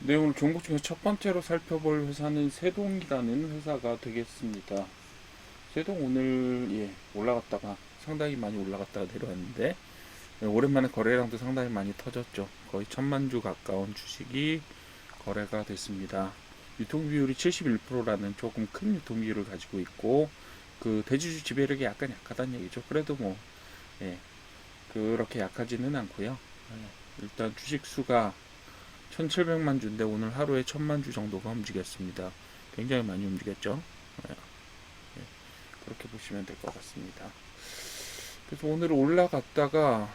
네, 오늘 종목 중에 첫 번째로 살펴볼 회사는 세동이라는 회사가 되겠습니다. 세동 오늘 올라갔다가 상당히 많이 올라갔다가 내려왔는데 오랜만에 거래량도 상당히 많이 터졌죠. 거의 1,000만 주 가까운 주식이 거래가 됐습니다. 유통 비율이 71%라는 조금 큰 유통 비율을 가지고 있고 그 대주주 지배력이 약간 약하다는 얘기죠. 그래도 뭐 그렇게 약하지는 않고요. 일단 주식 수가 1,700만 주인데 오늘 하루에 1,000만 주 정도가 움직였습니다. 굉장히 많이 움직였죠. 예, 그렇게 보시면 될 것 같습니다. 그래서 오늘 올라갔다가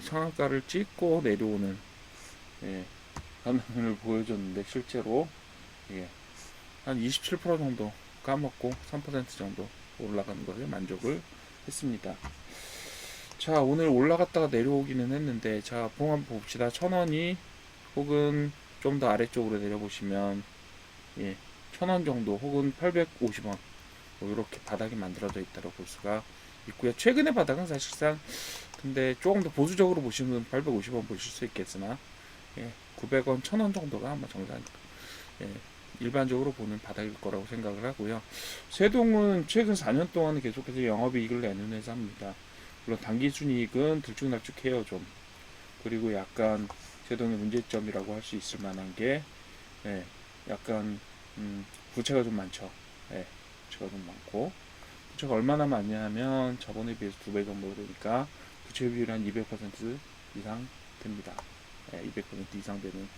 상한가를 찍고 내려오는 반응을 보여줬는데 실제로 한 27% 정도 까먹고 3% 정도 올라가는 것에 만족을 했습니다. 자, 오늘 올라갔다가 내려오기는 했는데 자, 한번 봅시다. 1,000원이 혹은 좀 더 아래쪽으로 내려보시면 1,000원 정도 혹은 850원 뭐 이렇게 바닥이 만들어져 있다고 볼 수가 있고요. 최근의 바닥은 사실상 근데 조금 더 보수적으로 보시면 850원 보실 수 있겠으나 900원, 1,000원 정도가 아마 정상 일반적으로 보는 바닥일 거라고 생각을 하고요. 세동은 최근 4년 동안 계속해서 영업이익을 내는 회사입니다. 물론 단기순이익은 들쭉날쭉해요 좀. 그리고 약간 세동의 문제점이라고 할 수 있을 만한 게 약간 부채가 좀 많죠. 부채가 좀 많고 부채가 얼마나 많냐면 저번에 비해서 2배 정도 되니까 부채 비율이 한 200% 이상 됩니다. 200% 이상 되는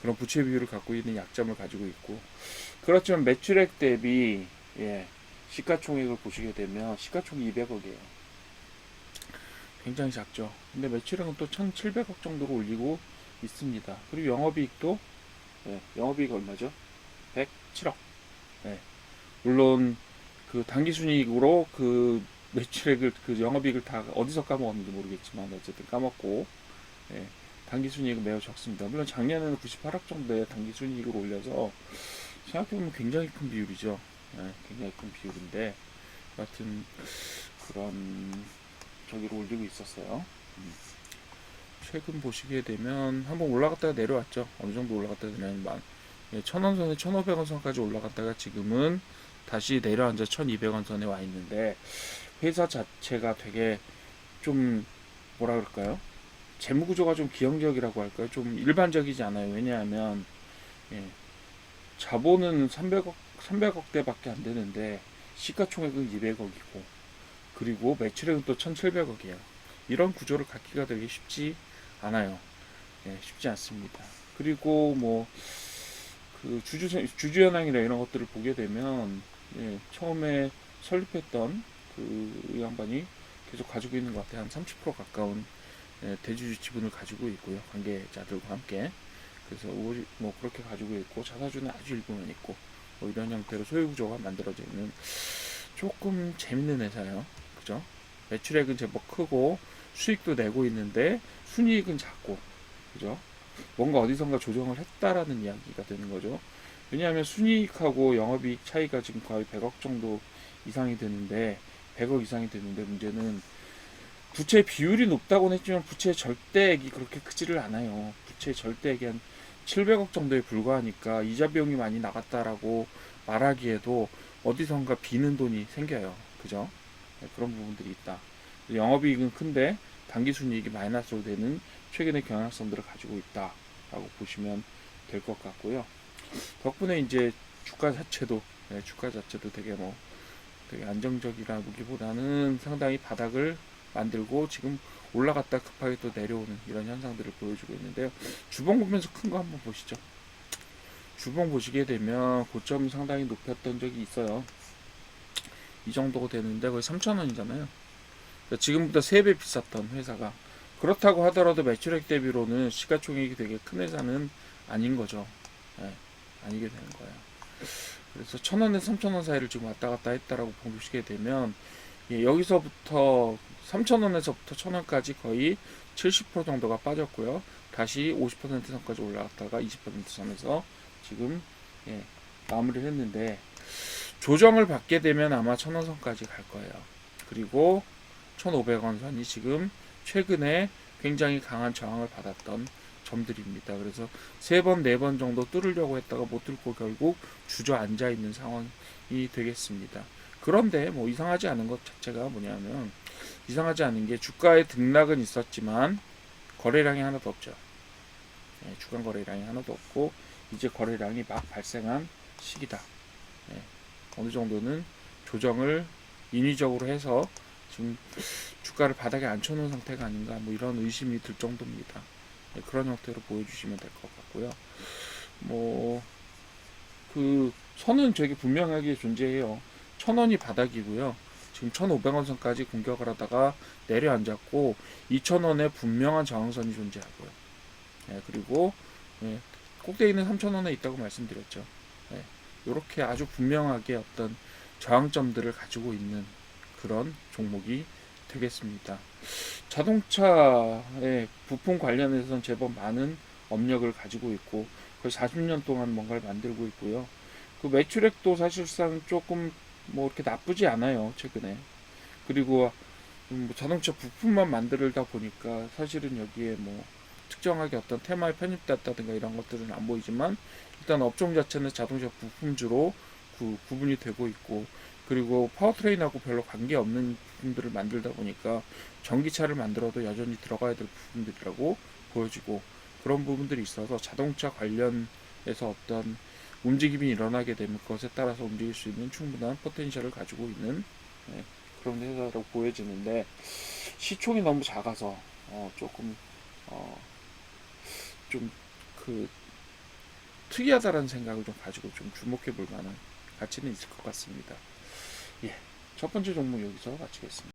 그런 부채 비율을 갖고 있는 약점을 가지고 있고 그렇지만 매출액 대비 시가총액을 보시게 되면 시가총액이 200억이에요. 굉장히 작죠. 근데 매출액은 또 1,700억 정도로 올리고 있습니다. 그리고 영업이익도 영업이익 얼마죠? 107억. 물론 그 당기순이익으로 그 매출액을 그 영업이익을 다 어디서 까먹었는지 모르겠지만 어쨌든 까먹고 당기순이익은 매우 적습니다. 물론 작년에는 98억 정도의 당기순이익을 올려서 생각해보면 굉장히 큰 비율이죠. 굉장히 큰 비율인데 하여튼 그런 저기로 올리고 있었어요. 최근 보시게 되면 한번 올라갔다가 내려왔죠. 어느 정도 올라갔다가 내려왔는데 1,000원 선에 1,500원 선까지 올라갔다가 지금은 다시 내려앉아 1,200원 선에 와 있는데 회사 자체가 되게 좀 뭐라 그럴까요? 재무 구조가 좀 기형적이라고 할까요? 좀 일반적이지 않아요. 왜냐하면 자본은 300억대밖에 안 되는데 시가총액은 200억이고 그리고 매출액은 또 1,700억이에요. 이런 구조를 갖기가 되게 쉽지 않아요. 쉽지 않습니다. 그리고 뭐 그 주주현황이나 이런 것들을 보게 되면 처음에 설립했던 그 양반이 계속 가지고 있는 것 같아요. 한 30% 가까운 대주주 지분을 가지고 있고요. 관계자들과 함께. 그래서 뭐 그렇게 가지고 있고 자사주는 아주 일부만 있고 뭐 이런 형태로 소유 구조가 만들어져 있는 조금 재밌는 회사예요. 그죠? 매출액은 제법 크고 수익도 내고 있는데 순이익은 작고 그죠? 뭔가 어디선가 조정을 했다라는 이야기가 되는 거죠. 왜냐하면 순이익하고 영업이익 차이가 지금 거의 100억 정도 이상이 되는데 100억 이상이 되는데 문제는 부채 비율이 높다고는 했지만 부채 절대액이 그렇게 크지를 않아요. 부채 절대액이 한 700억 정도에 불과하니까 이자 비용이 많이 나갔다라고 말하기에도 어디선가 비는 돈이 생겨요. 그죠? 그런 부분들이 있다. 영업이익은 큰데 당기순이익이 마이너스로 되는 최근의 경향성들을 가지고 있다라고 보시면 될 것 같고요. 덕분에 이제 주가 자체도 되게 되게 안정적이라기보다는 상당히 바닥을 만들고 지금 올라갔다 급하게 또 내려오는 이런 현상들을 보여주고 있는데요. 주봉 보면서 큰 거 한번 보시죠. 주봉 보시게 되면 고점 상당히 높였던 적이 있어요. 이 정도가 되는데 거의 3,000원이잖아요. 지금보다 3배 비쌌던 회사가 그렇다고 하더라도 매출액 대비로는 시가총액이 되게 큰 회사는 아닌 거죠. 아니게 되는 거예요. 그래서 1,000원에서 3,000원 사이를 지금 왔다 갔다 했다라고 보시게 되면 여기서부터 3,000원에서부터 1,000원까지 거의 70% 정도가 빠졌고요. 다시 50% 선까지 올라갔다가 20% 선에서 지금 마무리를 했는데 조정을 받게 되면 아마 1,000원 선까지 갈 거예요. 그리고 1,500원 선이 지금 최근에 굉장히 강한 저항을 받았던 점들입니다. 그래서 3번, 4번 정도 뚫으려고 했다가 못 뚫고 결국 주저앉아 있는 상황이 되겠습니다. 그런데 뭐 이상하지 않은 것 자체가 뭐냐면, 이상하지 않은 게 주가의 등락은 있었지만 거래량이 하나도 없죠. 주간 거래량이 하나도 없고 이제 거래량이 막 발생한 시기다. 어느 정도는 조정을 인위적으로 해서 지금 주가를 바닥에 앉혀놓은 상태가 아닌가, 뭐 이런 의심이 들 정도입니다. 그런 형태로 보여주시면 될 것 같고요. 뭐 그 선은 되게 분명하게 존재해요. 1,000원이 바닥이고요. 지금 1,500원 선까지 공격을 하다가 내려앉았고 2,000원에 분명한 저항선이 존재하고요. 그리고 꼭대기는 3,000원에 있다고 말씀드렸죠. 이렇게 아주 분명하게 어떤 저항점들을 가지고 있는 그런 종목이 되겠습니다. 자동차의 부품 관련해서는 제법 많은 업력을 가지고 있고 거의 40년 동안 뭔가를 만들고 있고요. 그 매출액도 사실상 조금 뭐 이렇게 나쁘지 않아요, 최근에. 그리고 뭐 자동차 부품만 만들다 보니까 사실은 여기에 뭐 특정하게 어떤 테마에 편입됐다든가 이런 것들은 안 보이지만, 일단 업종 자체는 자동차 부품주로 구분이 되고 있고, 그리고 파워트레인하고 별로 관계없는 부품들을 만들다 보니까 전기차를 만들어도 여전히 들어가야 될 부품들이라고 보여지고, 그런 부분들이 있어서 자동차 관련해서 어떤 움직임이 일어나게 되면 그것에 따라서 움직일 수 있는 충분한 포텐셜을 가지고 있는 그런 회사라고 보여지는데, 시총이 너무 작아서 조금 좀 그 특이하다라는 생각을 좀 가지고 좀 주목해 볼 만한 가치는 있을 것 같습니다. 예, 첫 번째 종목 여기서 마치겠습니다.